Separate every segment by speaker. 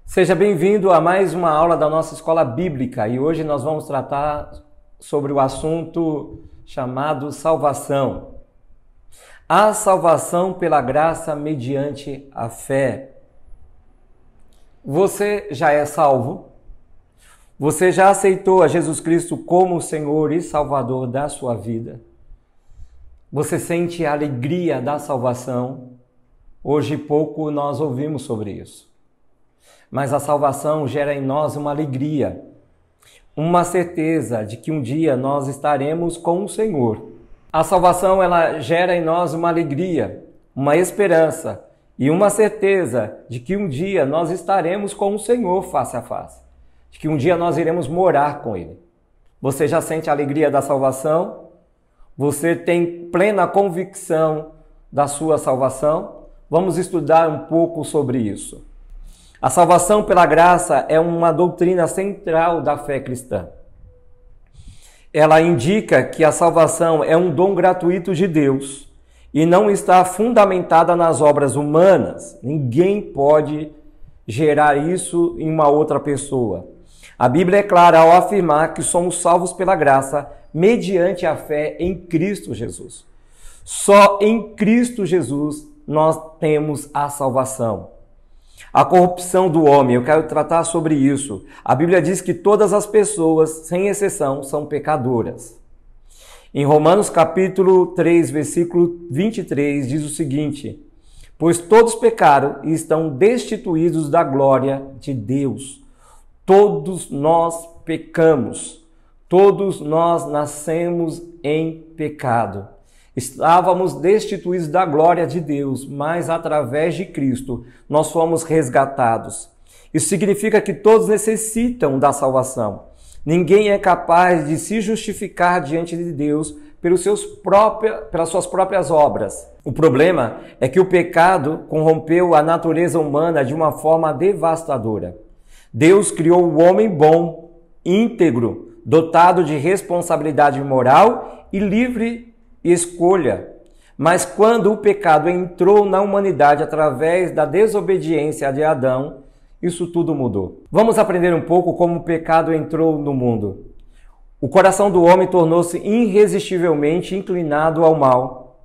Speaker 1: Seja bem-vindo a mais uma aula da nossa escola bíblica e hoje nós vamos tratar sobre o assunto chamado salvação. A salvação pela graça mediante a fé. Você já é salvo? Você já aceitou a Jesus Cristo como Senhor e Salvador da sua vida? Você sente a alegria da salvação? Hoje pouco nós ouvimos sobre isso. Mas a salvação gera em nós uma alegria, uma certeza de que um dia nós estaremos com o Senhor. A salvação ela gera em nós uma alegria, uma esperança e uma certeza de que um dia nós estaremos com o Senhor face a face, de que um dia nós iremos morar com Ele. Você já sente a alegria da salvação? Você tem plena convicção da sua salvação? Vamos estudar um pouco sobre isso. A salvação pela graça é uma doutrina central da fé cristã. Ela indica que a salvação é um dom gratuito de Deus e não está fundamentada nas obras humanas. Ninguém pode gerar isso em uma outra pessoa. A Bíblia é clara ao afirmar que somos salvos pela graça mediante a fé em Cristo Jesus. Só em Cristo Jesus nós temos a salvação. A corrupção do homem, eu quero tratar sobre isso. A Bíblia diz que todas as pessoas, sem exceção, são pecadoras. Em Romanos capítulo 3, versículo 23, diz o seguinte: pois todos pecaram e estão destituídos da glória de Deus. Todos nós pecamos, todos nós nascemos em pecado. Estávamos destituídos da glória de Deus, mas através de Cristo nós fomos resgatados. Isso significa que todos necessitam da salvação. Ninguém é capaz de se justificar diante de Deus pelas suas próprias obras. O problema é que o pecado corrompeu a natureza humana de uma forma devastadora. Deus criou o homem bom, íntegro, dotado de responsabilidade moral e livre escolha. Mas quando o pecado entrou na humanidade através da desobediência de Adão, isso tudo mudou. Vamos aprender um pouco como o pecado entrou no mundo. O coração do homem tornou-se irresistivelmente inclinado ao mal.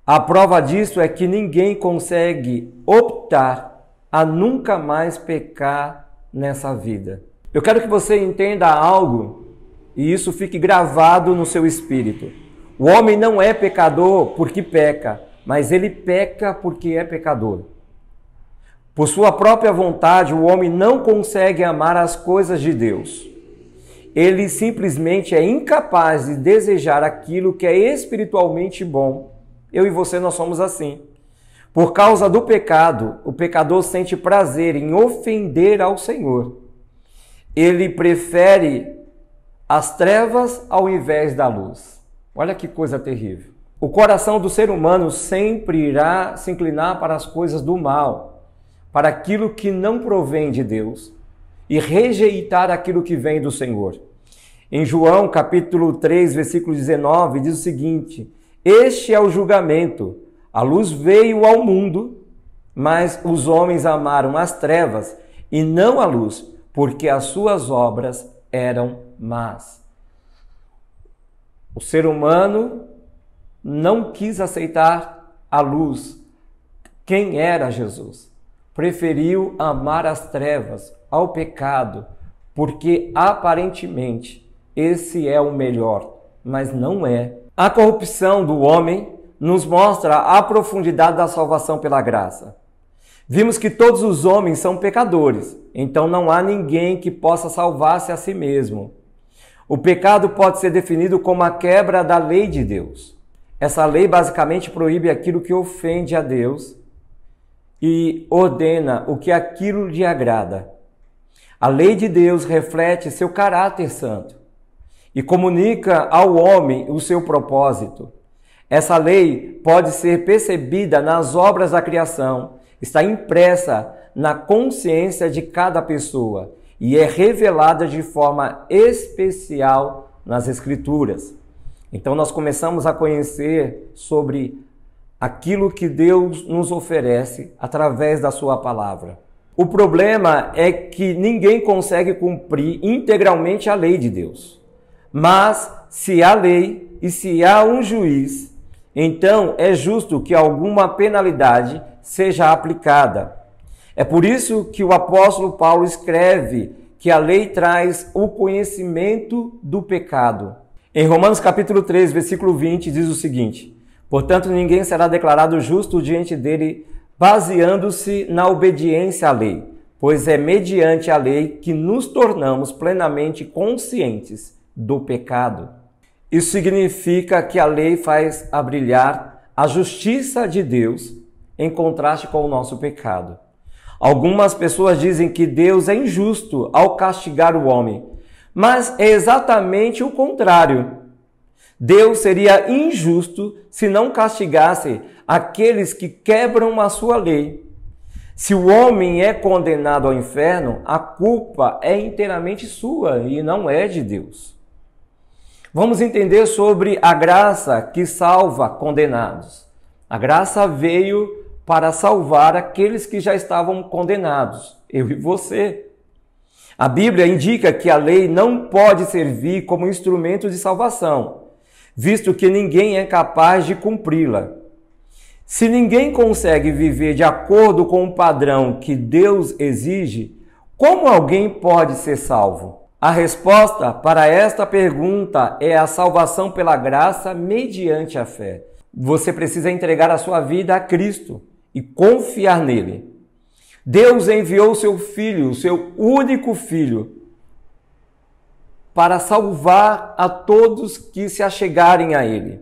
Speaker 1: A prova disso é que ninguém consegue optar a nunca mais pecar nessa vida. Eu quero que você entenda algo e isso fique gravado no seu espírito. O homem não é pecador porque peca, mas ele peca porque é pecador. Por sua própria vontade, o homem não consegue amar as coisas de Deus. Ele simplesmente é incapaz de desejar aquilo que é espiritualmente bom. Eu e você, nós somos assim. Por causa do pecado, o pecador sente prazer em ofender ao Senhor. Ele prefere as trevas ao invés da luz. Olha que coisa terrível. O coração do ser humano sempre irá se inclinar para as coisas do mal, para aquilo que não provém de Deus e rejeitar aquilo que vem do Senhor. Em João capítulo 3, versículo 19, diz o seguinte: este é o julgamento. A luz veio ao mundo, mas os homens amaram as trevas e não a luz, porque as suas obras eram más. O ser humano não quis aceitar a luz. Quem era Jesus? Preferiu amar as trevas, ao pecado, porque aparentemente esse é o melhor, mas não é. A corrupção do homem nos mostra a profundidade da salvação pela graça. Vimos que todos os homens são pecadores, então não há ninguém que possa salvar-se a si mesmo. O pecado pode ser definido como a quebra da lei de Deus. Essa lei basicamente proíbe aquilo que ofende a Deus e ordena o que aquilo lhe agrada. A lei de Deus reflete seu caráter santo e comunica ao homem o seu propósito. Essa lei pode ser percebida nas obras da criação, está impressa na consciência de cada pessoa e é revelada de forma especial nas Escrituras. Então nós começamos a conhecer sobre aquilo que Deus nos oferece através da sua palavra. O problema é que ninguém consegue cumprir integralmente a lei de Deus. Mas se há lei e se há um juiz, então é justo que alguma penalidade seja aplicada. É por isso que o apóstolo Paulo escreve que a lei traz o conhecimento do pecado. Em Romanos capítulo 3, versículo 20, diz o seguinte: portanto, ninguém será declarado justo diante dele baseando-se na obediência à lei, pois é mediante a lei que nos tornamos plenamente conscientes do pecado. Isso significa que a lei faz brilhar a justiça de Deus em contraste com o nosso pecado. Algumas pessoas dizem que Deus é injusto ao castigar o homem, mas é exatamente o contrário. Deus seria injusto se não castigasse aqueles que quebram a sua lei. Se o homem é condenado ao inferno, a culpa é inteiramente sua e não é de Deus. Vamos entender sobre a graça que salva condenados. A graça veio para salvar aqueles que já estavam condenados, eu e você. A Bíblia indica que a lei não pode servir como instrumento de salvação, visto que ninguém é capaz de cumpri-la. Se ninguém consegue viver de acordo com o padrão que Deus exige, como alguém pode ser salvo? A resposta para esta pergunta é a salvação pela graça mediante a fé. Você precisa entregar a sua vida a Cristo e confiar nele. Deus enviou seu Filho, o seu único Filho, para salvar a todos que se achegarem a ele,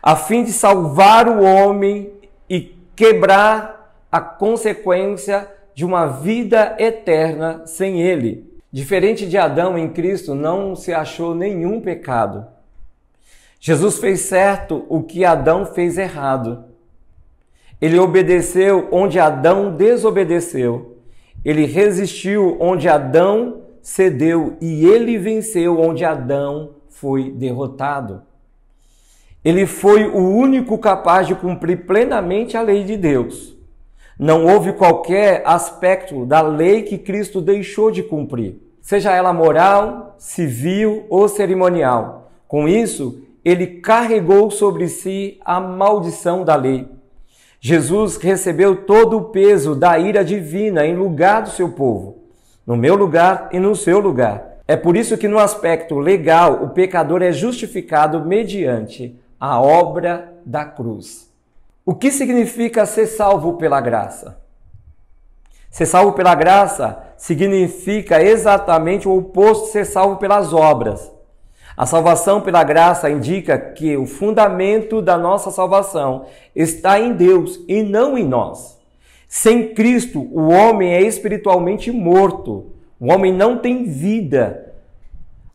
Speaker 1: a fim de salvar o homem e quebrar a consequência de uma vida eterna sem ele. Diferente de Adão, em Cristo não se achou nenhum pecado. Jesus fez certo o que Adão fez errado. Ele obedeceu onde Adão desobedeceu. Ele resistiu onde Adão cedeu e ele venceu onde Adão foi derrotado. Ele foi o único capaz de cumprir plenamente a lei de Deus. Não houve qualquer aspecto da lei que Cristo deixou de cumprir, seja ela moral, civil ou cerimonial. Com isso, ele carregou sobre si a maldição da lei. Jesus recebeu todo o peso da ira divina em lugar do seu povo, no meu lugar e no seu lugar. É por isso que no aspecto legal, o pecador é justificado mediante a obra da cruz. O que significa ser salvo pela graça? Ser salvo pela graça significa exatamente o oposto de ser salvo pelas obras. A salvação pela graça indica que o fundamento da nossa salvação está em Deus e não em nós. Sem Cristo, o homem é espiritualmente morto. O homem não tem vida.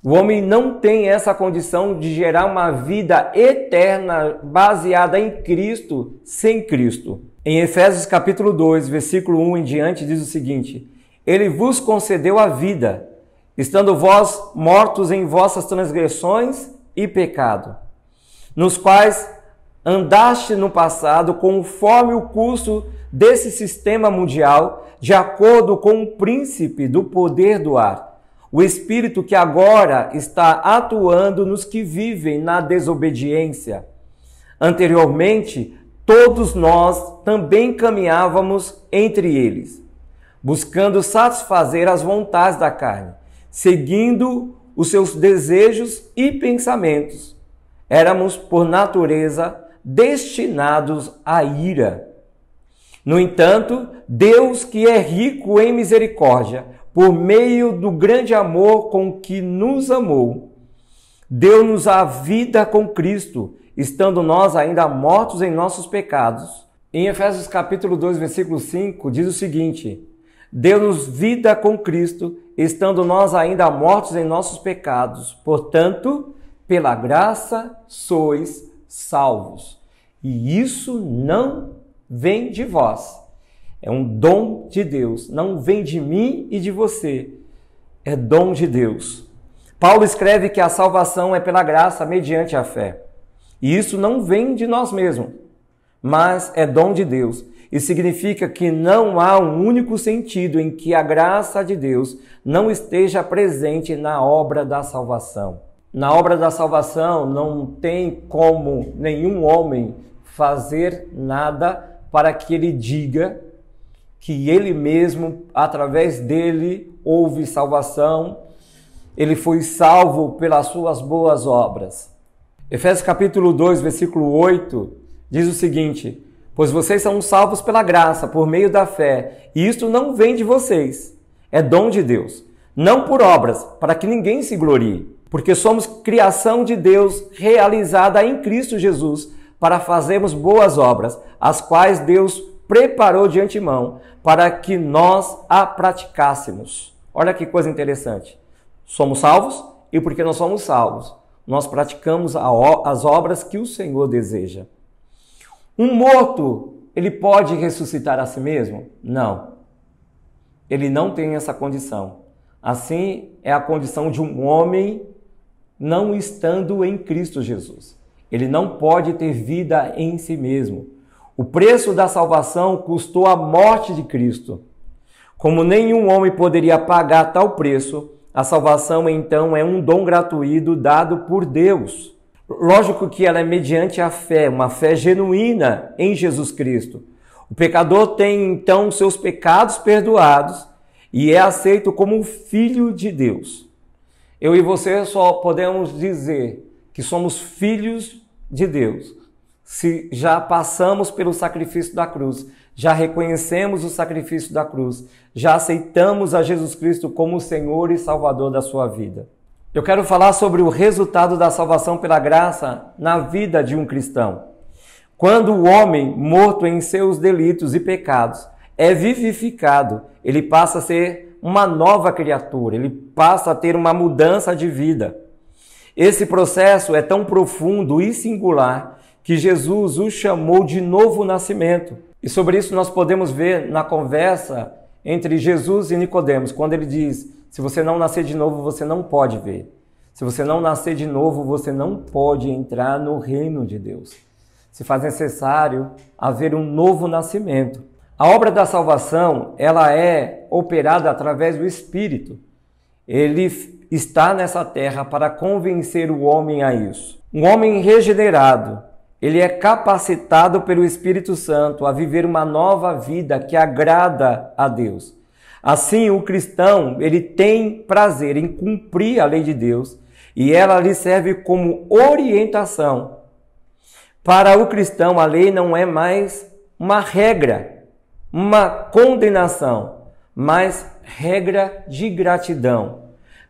Speaker 1: O homem não tem essa condição de gerar uma vida eterna baseada em Cristo, sem Cristo. Em Efésios capítulo 2, versículo 1 em diante, diz o seguinte: Ele vos concedeu a vida, estando vós mortos em vossas transgressões e pecado, nos quais andaste no passado conforme o curso desse sistema mundial, de acordo com o príncipe do poder do ar, o espírito que agora está atuando nos que vivem na desobediência. Anteriormente, todos nós também caminhávamos entre eles, buscando satisfazer as vontades da carne, seguindo os seus desejos e pensamentos. Éramos, por natureza, destinados à ira. No entanto, Deus, que é rico em misericórdia, por meio do grande amor com que nos amou, deu-nos a vida com Cristo, estando nós ainda mortos em nossos pecados. Em Efésios capítulo 2, versículo 5, diz o seguinte: deu-nos vida com Cristo, estando nós ainda mortos em nossos pecados. Portanto, pela graça sois salvos. E isso não vem de vós. É um dom de Deus. Não vem de mim e de você. É dom de Deus. Paulo escreve que a salvação é pela graça mediante a fé. E isso não vem de nós mesmos, mas é dom de Deus. e significa que não há um único sentido em que a graça de Deus não esteja presente na obra da salvação. Na obra da salvação não tem como nenhum homem fazer nada para que ele diga que ele mesmo, através dele, houve salvação, ele foi salvo pelas suas boas obras. Efésios capítulo 2, versículo 8, diz o seguinte: pois vocês são salvos pela graça, por meio da fé, e isto não vem de vocês, é dom de Deus, não por obras, para que ninguém se glorie, porque somos criação de Deus realizada em Cristo Jesus, para fazermos boas obras, as quais Deus preparou de antemão, para que nós a praticássemos. Olha que coisa interessante. Somos salvos, e porque nós somos salvos, nós praticamos as obras que o Senhor deseja. Um morto, ele pode ressuscitar a si mesmo? Não. Ele não tem essa condição. Assim é a condição de um homem não estando em Cristo Jesus. Ele não pode ter vida em si mesmo. O preço da salvação custou a morte de Cristo. Como nenhum homem poderia pagar tal preço, a salvação então é um dom gratuito dado por Deus. Lógico que ela é mediante a fé, uma fé genuína em Jesus Cristo. O pecador tem então seus pecados perdoados e é aceito como filho de Deus. Eu e você só podemos dizer que somos filhos de Deus se já passamos pelo sacrifício da cruz, já reconhecemos o sacrifício da cruz, já aceitamos a Jesus Cristo como Senhor e Salvador da sua vida. Eu quero falar sobre o resultado da salvação pela graça na vida de um cristão. Quando o homem, morto em seus delitos e pecados, é vivificado, ele passa a ser uma nova criatura, ele passa a ter uma mudança de vida. Esse processo é tão profundo e singular que Jesus o chamou de novo nascimento. E sobre isso nós podemos ver na conversa entre Jesus e Nicodemos, quando ele diz: se você não nascer de novo, você não pode ver. Se você não nascer de novo, você não pode entrar no reino de Deus. Se faz necessário haver um novo nascimento. A obra da salvação, ela é operada através do Espírito. Ele está nessa terra para convencer o homem a isso. Um homem regenerado, ele é capacitado pelo Espírito Santo a viver uma nova vida que agrada a Deus. Assim, o cristão, ele tem prazer em cumprir a lei de Deus e ela lhe serve como orientação. Para o cristão, a lei não é mais uma regra, uma condenação, mas regra de gratidão.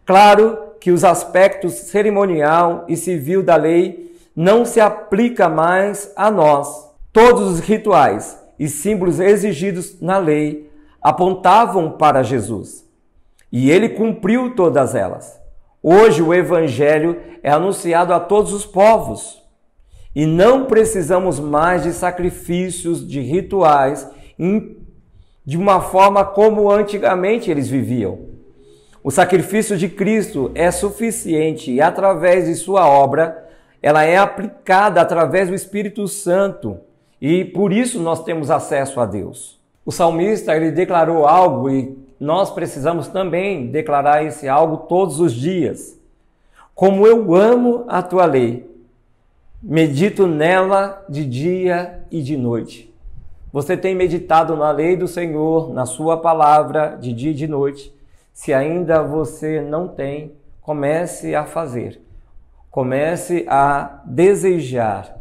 Speaker 1: Claro que os aspectos cerimonial e civil da lei não se aplica mais a nós. Todos os rituais e símbolos exigidos na lei apontavam para Jesus, e ele cumpriu todas elas. Hoje o Evangelho é anunciado a todos os povos, e não precisamos mais de sacrifícios, de rituais, de uma forma como antigamente eles viviam. O sacrifício de Cristo é suficiente e através de sua obra, ela é aplicada através do Espírito Santo e por isso nós temos acesso a Deus. O salmista, ele declarou algo e nós precisamos também declarar esse algo todos os dias. Como eu amo a tua lei, medito nela de dia e de noite. Você tem meditado na lei do Senhor, na sua palavra, de dia e de noite? Se ainda você não tem, comece a fazer. Comece a desejar,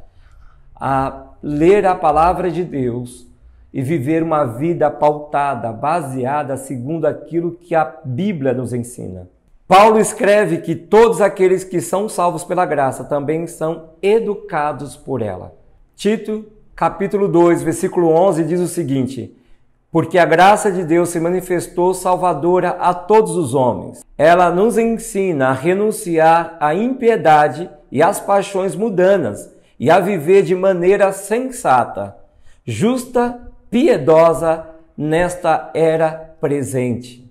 Speaker 1: a ler a palavra de Deus e viver uma vida pautada, baseada segundo aquilo que a Bíblia nos ensina. Paulo escreve que todos aqueles que são salvos pela graça também são educados por ela. Tito, capítulo 2, versículo 11 diz o seguinte: porque a graça de Deus se manifestou salvadora a todos os homens. Ela nos ensina a renunciar à impiedade e às paixões mundanas e a viver de maneira sensata, justa, piedosa nesta era presente.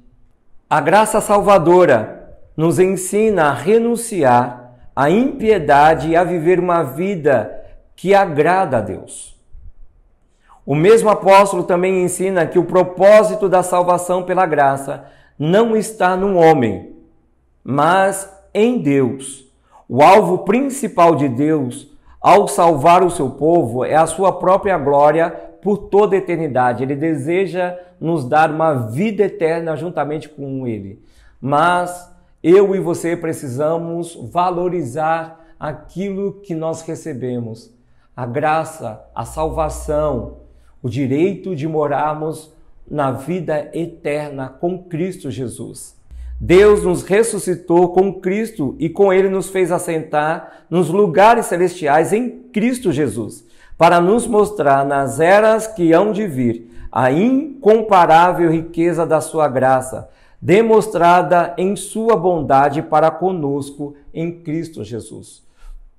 Speaker 1: A graça salvadora nos ensina a renunciar à impiedade e a viver uma vida que agrada a Deus. O mesmo apóstolo também ensina que o propósito da salvação pela graça não está no homem, mas em Deus. O alvo principal de Deus ao salvar o seu povo é a sua própria glória por toda a eternidade. Ele deseja nos dar uma vida eterna juntamente com Ele. Mas eu e você precisamos valorizar aquilo que nós recebemos. A graça, a salvação, o direito de morarmos na vida eterna com Cristo Jesus. Deus nos ressuscitou com Cristo e com Ele nos fez assentar nos lugares celestiais em Cristo Jesus, para nos mostrar nas eras que hão de vir a incomparável riqueza da sua graça, demonstrada em sua bondade para conosco em Cristo Jesus.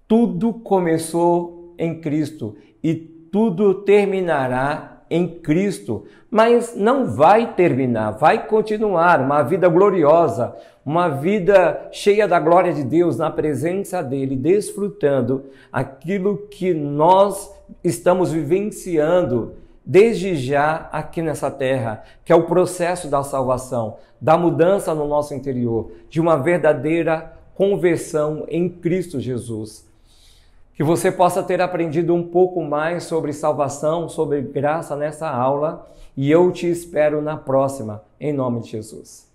Speaker 1: Tudo começou em Cristo e tudo terminará em Cristo, mas não vai terminar, vai continuar uma vida gloriosa, uma vida cheia da glória de Deus, na presença dEle, desfrutando aquilo que nós estamos vivenciando desde já aqui nessa terra, que é o processo da salvação, da mudança no nosso interior, de uma verdadeira conversão em Cristo Jesus. Que você possa ter aprendido um pouco mais sobre salvação, sobre graça nessa aula, e eu te espero na próxima, em nome de Jesus.